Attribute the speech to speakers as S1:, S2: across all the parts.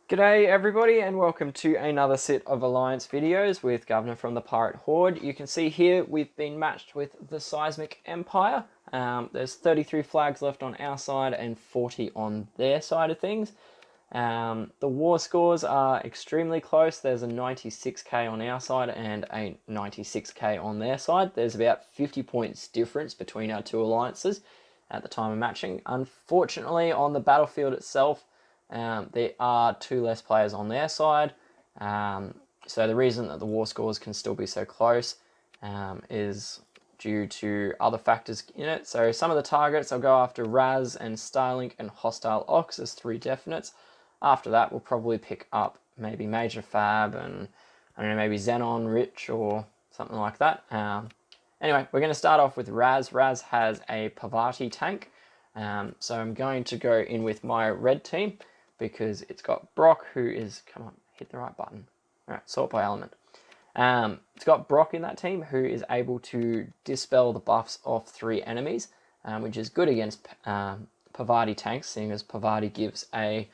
S1: G'day everybody and welcome to another set of Alliance videos with Governor from the Pirate Horde. You can see here we've been matched with the Seismic Empire. There's 33 flags left on our side and 40 on their side of things. The war scores are extremely close. There's a 96k on our side and a 96k on their side. There's about 50 points difference between our two alliances at the time of matching. Unfortunately, on the battlefield itself, there are two less players on their side. So the reason that the war scores can still be so close is due to other factors in it. So some of the targets, I'll go after Raz and Starlynk and HostileOx as three definites. After that, we'll probably pick up maybe MajorFab and I don't know, maybe Xznon, Rich or something like that. Anyway, we're going to start off with Raz. Raz has a Parvati tank. So I'm going to go in with my red team because it's got Brock, who is, come on, hit the right button. All right, sort by element. It's got Brock in that team who is able to dispel the buffs of 3 enemies, which is good against Parvati tanks, seeing as Parvati gives a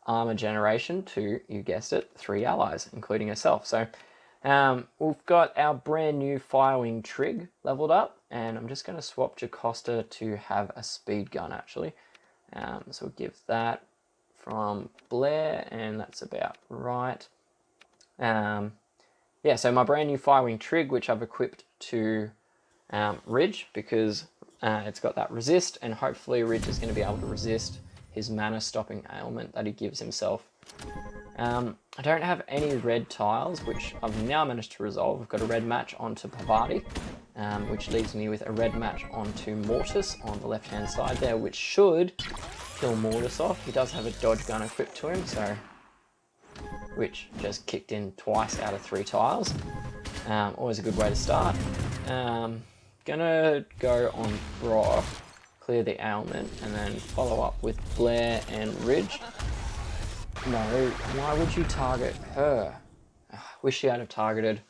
S1: armor generation to, you guessed it, 3 allies, including herself. So we've got our brand new Firewing Trig leveled up, and I'm just going to swap Jocasta to have a speed gun actually. So we'll give that from Blair, and that's about right. Yeah, so my brand new Firewing Trig, which I've equipped to Ridge, because it's got that resist, and hopefully Ridge is going to be able to resist his mana stopping ailment that he gives himself. I don't have any red tiles, which I've now managed to resolve. I've got a red match onto Parvati, which leaves me with a red match onto Mortis on the left-hand side there, which should kill Mortis off. He does have a dodge gun equipped to him, so which just kicked in twice out of 3 tiles. Always a good way to start. Gonna go on Brock, clear the ailment, and then follow up with Blair and Ridge. No, why would you target her? Wish she had have targeted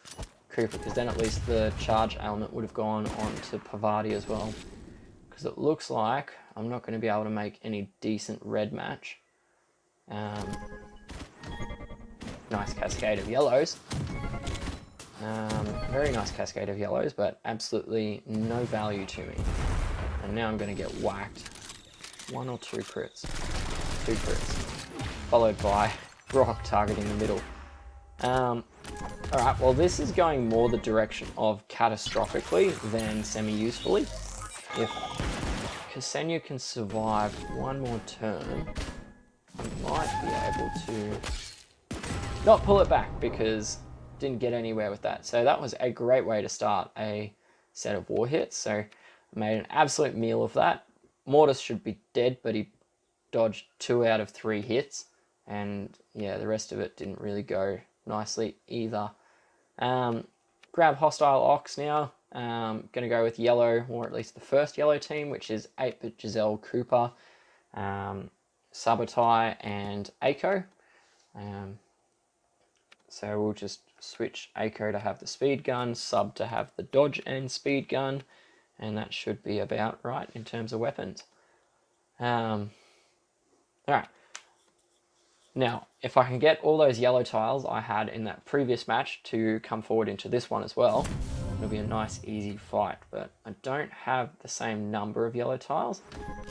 S1: Cooper, because then at least the charge element would have gone on to Parvati as well. Because it looks like I'm not going to be able to make any decent red match. Nice cascade of yellows. Very nice cascade of yellows, but absolutely no value to me. And now I'm going to get whacked. 1 or 2 crits. 2 crits. Followed by Brock targeting the middle. Alright, well this is going more the direction of catastrophically than semi-usefully. If Ksenia can survive 1 more turn, I might be able to not pull it back because didn't get anywhere with that. So that was a great way to start a set of war hits. So I made an absolute meal of that. Mortis should be dead, but he dodged 2 out of 3 hits. And yeah, the rest of it didn't really go nicely either. Grab HostileOx now. Gonna go with yellow, or at least the first yellow team, which is 8-bit Giselle Cooper, Sabotai, and Aiko. So we'll just switch Aiko to have the speed gun, Sub to have the dodge and speed gun, and that should be about right in terms of weapons. Alright. Now, if I can get all those yellow tiles I had in that previous match to come forward into this one as well, it'll be a nice easy fight, but I don't have the same number of yellow tiles.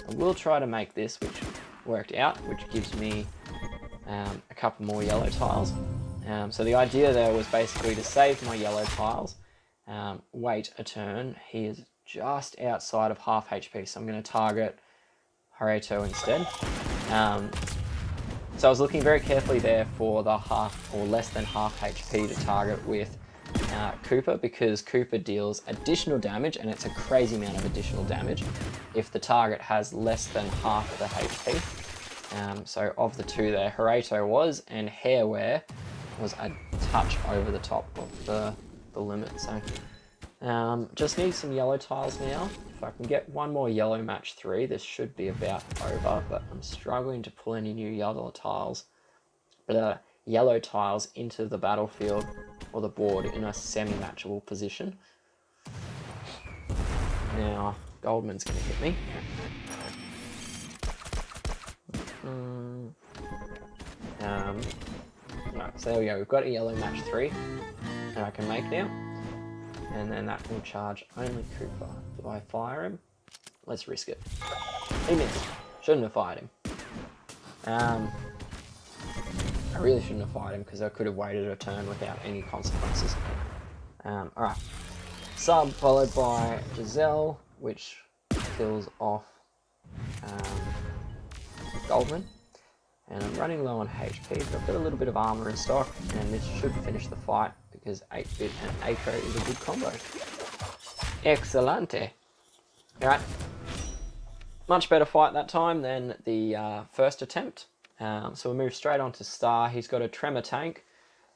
S1: I will try to make this, which worked out, which gives me a couple more yellow tiles. So the idea there was basically to save my yellow tiles, wait a turn. He is just outside of half HP, so I'm going to target Horde instead. So I was looking very carefully there for the half or less than half HP to target with Cooper, because Cooper deals additional damage, and it's a crazy amount of additional damage if the target has less than half of the HP. So of the 2 there, Horde was, and Hairwear was a touch over the top of the limit. So just need some yellow tiles now. If I can get 1 more yellow match 3, this should be about over, but I'm struggling to pull any new yellow tiles into the battlefield or the board in a semi-matchable position. Now, Goldman's going to hit me. Right, so there we go. We've got a yellow match 3 that I can make now. And then that will charge only Cooper. Do I fire him? Let's risk it. He missed. Shouldn't have fired him. I really shouldn't have fired him because I could have waited a turn without any consequences. Alright. Sub followed by Giselle, which kills off Goldman. And I'm running low on HP, but I've got a little bit of armor in stock, and this should finish the fight because 8-bit and Acro is a good combo. Excelente. Alright. Much better fight that time than the first attempt. So we'll move straight on to Star. He's got a Tremor tank,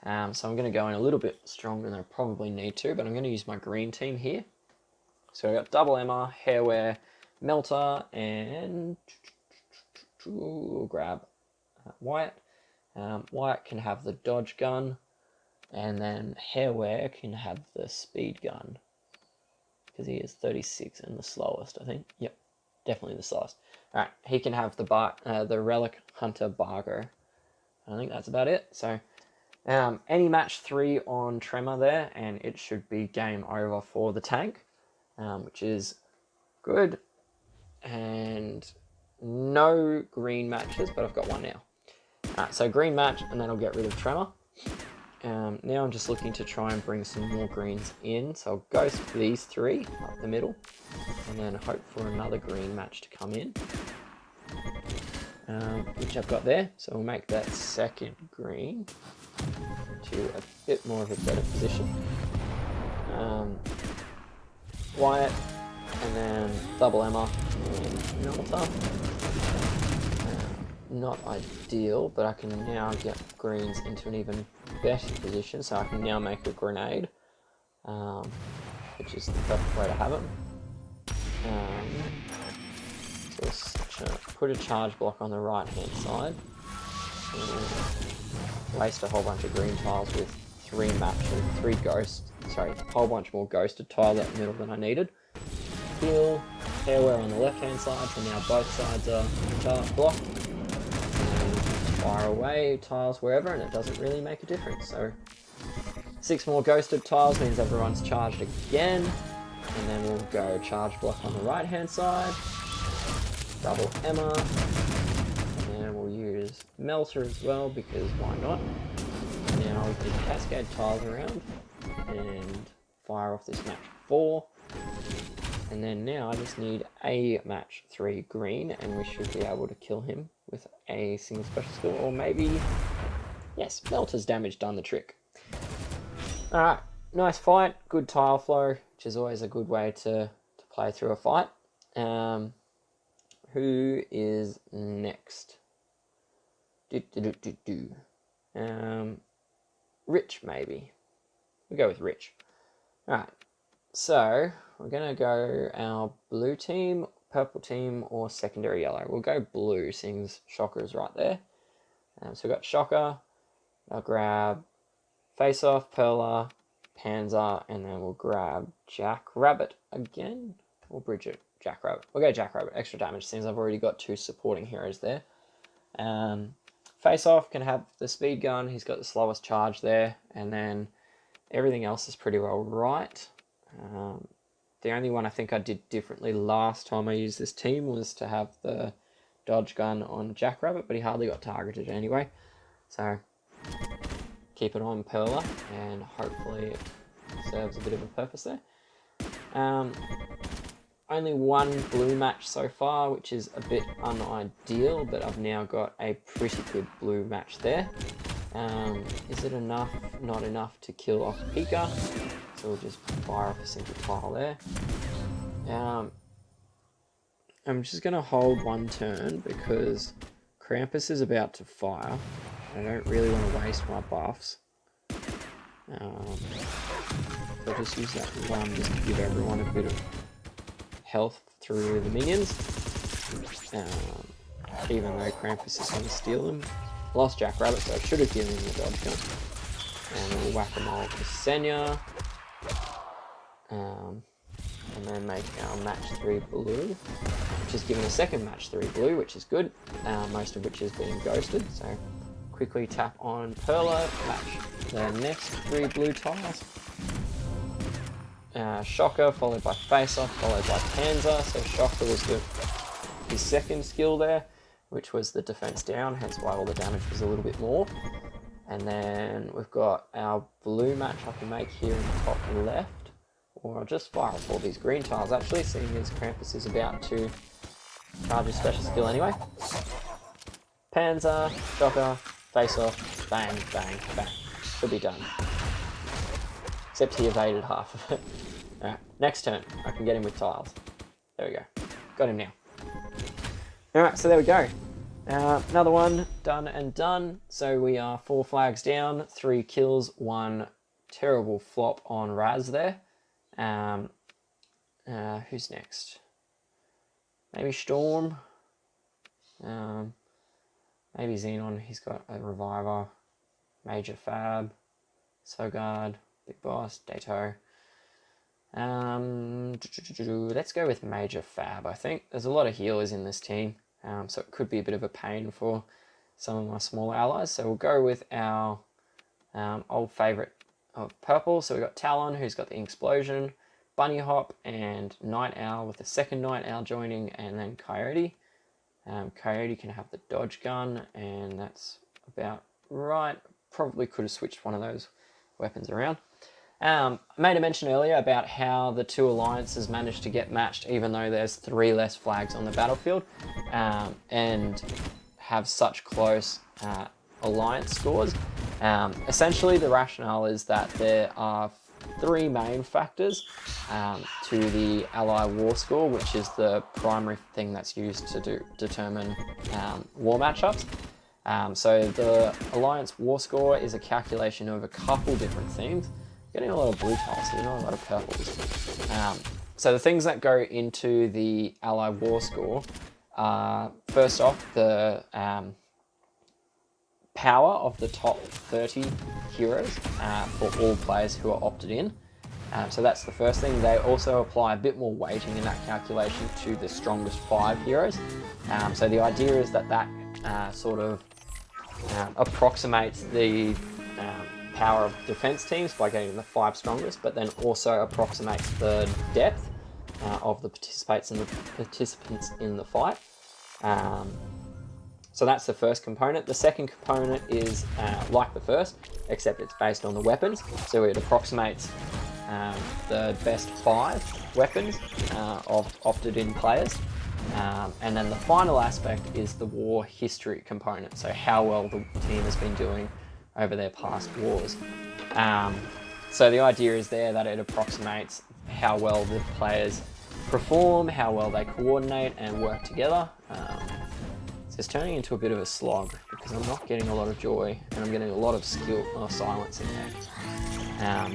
S1: so I'm going to go in a little bit stronger than I probably need to, but I'm going to use my green team here. So I've got double Emma, Hairwear, Melter, and we'll grab Wyatt. Wyatt can have the dodge gun, and then Hairwear can have the speed gun, because he is 36 and the slowest, I think. Yep, definitely the slowest. Alright, he can have the Relic Hunter Bargo. I think that's about it. So, any match 3 on Tremor there, and it should be game over for the tank, which is good. And no green matches, but I've got one now. Alright, so green match, and then I'll get rid of Tremor. Now I'm just looking to try and bring some more greens in, so I'll ghost these 3 up the middle, and then hope for another green match to come in, which I've got there. So we'll make that second green to a bit more of a better position. Wyatt, and then double Emma and Melter. Not ideal, but I can now get greens into an even better position, so I can now make a grenade, which is the perfect way to have it. So we'll put a charge block on the right hand side, waste a whole bunch of green tiles with 3 ghosts, sorry, a whole bunch more ghosted tiles at the middle than I needed. Heal, Hairwear on the left hand side, so now both sides are charge blocked. Fire away tiles wherever, and it doesn't really make a difference. So 6 more ghosted tiles means everyone's charged again, and then we'll go charge block on the right hand side, double Emma, and we'll use Melter as well because why not. Now we can cascade tiles around and fire off this match 4, and then now I just need a match 3 green, and we should be able to kill him with a single special skill, or maybe, yes, Melter's damage done the trick. Alright, nice fight, good tile flow, which is always a good way to play through a fight. Who is next? Rich, maybe. We'll go with Rich. Alright, so we're going to go our blue team, purple team, or secondary yellow. We'll go blue, seeing Shocker is right there. So we've got Shocker. I'll grab Face Off, Perla, Panzer, and then we'll grab Jackrabbit again. Or Bridget, Jackrabbit. We'll go Jackrabbit, extra damage, since I've already got 2 supporting heroes there. Face Off can have the speed gun, he's got the slowest charge there, and then everything else is pretty well right. The only one I think I did differently last time I used this team was to have the dodge gun on Jackrabbit, but he hardly got targeted anyway. So keep it on Perla, and hopefully it serves a bit of a purpose there. Only 1 blue match so far, which is a bit unideal, but I've now got a pretty good blue match there. Is it enough? Not enough to kill off Pika. So we'll just fire off a single tile there. I'm just going to hold 1 turn because Krampus is about to fire. I don't really want to waste my buffs. I'll just use that 1 just to give everyone a bit of health through the minions. Even though Krampus is going to steal them. Lost Jackrabbit, so I should have given him the dodge gun. And we'll whack them all with Senya. And then make our match 3 blue, which is giving a second match 3 blue, which is good, most of which is being ghosted, so quickly tap on Perla, match the next 3 blue tiles. Shocker, followed by Face Off, followed by Panzer. So Shocker was his second skill there, which was the defense down, hence why all the damage was a little bit more. And then we've got our blue match I can make here in the top left, or I'll just fire off all these green tiles actually, seeing as Krampus is about to charge his special skill anyway. Panzer, Shocker, Face Off, bang, bang, bang. Should be done. Except he evaded half of it. Alright, next turn, I can get him with tiles. There we go. Got him now. Alright, so there we go. Another one, done and done. So we are 4 flags down, 3 kills, 1 terrible flop on Raz there. Who's next? Maybe Storm. Maybe Xznon, he's got a Reviver. MajorFab. Sogard. Big Boss. Dato. Let's go with MajorFab, I think. There's a lot of healers in this team, so it could be a bit of a pain for some of my smaller allies. So we'll go with our old favourite of purple. So we've got Talon, who's got the Explosion, Bunny Hop, and Night Owl with the second Night Owl joining, and then Coyote. Coyote can have the dodge gun, and that's about right. Probably could have switched one of those weapons around. I made a mention earlier about how the 2 alliances managed to get matched even though there's 3 less flags on the battlefield, and have such close alliance scores. Essentially the rationale is that there are 3 main factors to the ally war score, which is the primary thing that's used to determine war matchups. So the alliance war score is a calculation of a couple different things. Getting a lot of blue tiles here, not a lot of purples. So the things that go into the ally war score are, first off, the power of the top 30 heroes for all players who are opted in. So that's the first thing. They also apply a bit more weighting in that calculation to the strongest 5 heroes. So the idea is that sort of approximates the power of defense teams by getting the 5 strongest, but then also approximates the depth of the participants in the fight. So that's the first component. The second component is like the first, except it's based on the weapons. So it approximates the best 5 weapons of opted-in players. And then the final aspect is the war history component, so how well the team has been doing over their past wars. So the idea is there that it approximates how well the players perform, how well they coordinate and work together. So it's turning into a bit of a slog because I'm not getting a lot of joy and I'm getting a lot of skill or silence in there.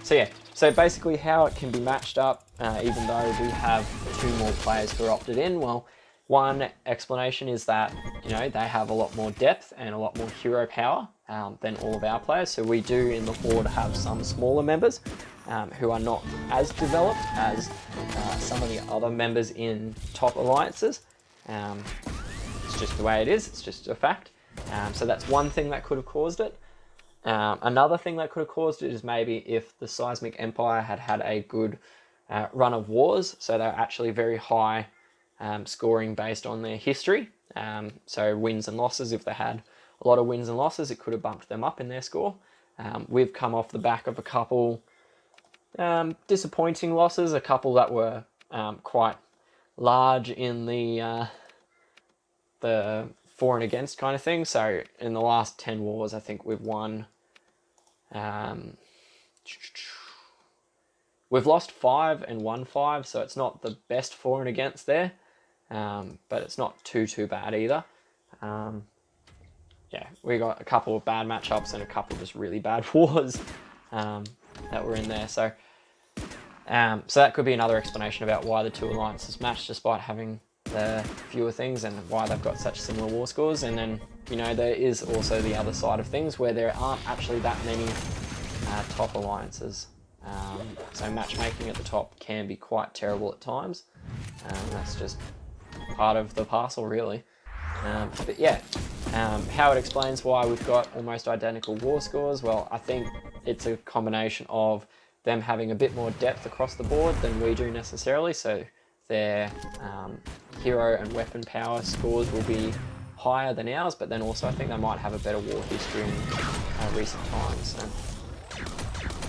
S1: So yeah, so basically how it can be matched up, even though we have 2 more players who are opted in, well, one explanation is that, you know, they have a lot more depth and a lot more hero power than all of our players. So we do in the Horde have some smaller members who are not as developed as some of the other members in top alliances. It's just the way it is, it's just a fact. So that's one thing that could have caused it. Another thing that could have caused it is maybe if the Seismic Empire had had a good run of wars, so they're actually very high scoring based on their history. So wins and losses, if they had a lot of wins and losses, it could have bumped them up in their score. We've come off the back of a couple disappointing losses, a couple that were quite large in the for and against kind of thing. So in the last 10 wars, I think we've won. We've lost 5 and won 5, so it's not the best for and against there, but it's not too bad either. Yeah, we got a couple of bad matchups and a couple of just really bad wars that were in there. So that could be another explanation about why the 2 alliances matched despite having the fewer things and why they've got such similar war scores. And then, you know, there is also the other side of things where there aren't actually that many top alliances. So matchmaking at the top can be quite terrible at times. That's just part of the parcel, really. But yeah, how it explains why we've got almost identical war scores, well, I think it's a combination of them having a bit more depth across the board than we do necessarily, so their hero and weapon power scores will be higher than ours, but then also I think they might have a better war history in recent times. So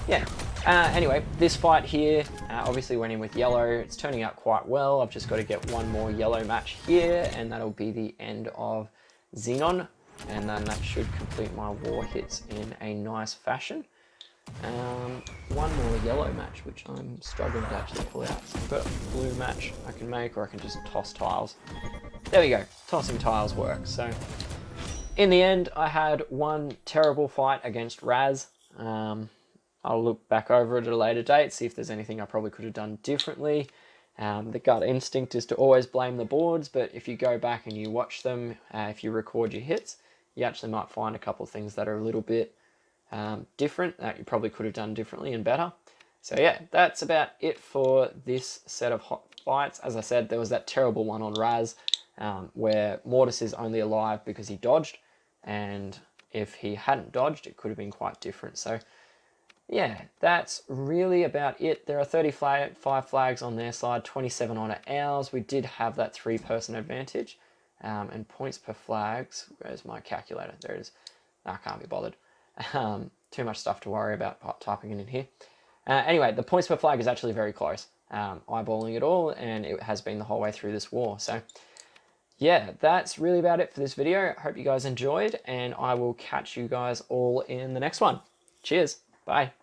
S1: yeah. Anyway, this fight here obviously went in with yellow. It's turning out quite well. I've just got to get one more yellow match here, and that'll be the end of Xznon, and then that should complete my war hits in a nice fashion. One more yellow match, which I'm struggling to actually pull out. So I've got a blue match I can make, or I can just toss tiles. There we go. Tossing tiles works. So in the end, I had one terrible fight against Raz. I'll look back over it at a later date, see if there's anything I probably could have done differently. The gut instinct is to always blame the boards, but if you go back and you watch them, if you record your hits, you actually might find a couple of things that are a little bit different that you probably could have done differently and better. So yeah, that's about it for this set of hot fights. As I said, there was that terrible one on Raz where Mortis is only alive because he dodged, and if he hadn't dodged, it could have been quite different. So yeah, that's really about it. There are 35 flags on their side, 27 on ours. We did have that 3-person advantage. And points per flags, where's my calculator? There it is. I can't be bothered. Too much stuff to worry about typing it in here. Anyway, the points per flag is actually very close. Eyeballing it all, and it has been the whole way through this war. So yeah, that's really about it for this video. I hope you guys enjoyed, and I will catch you guys all in the next one. Cheers. Bye.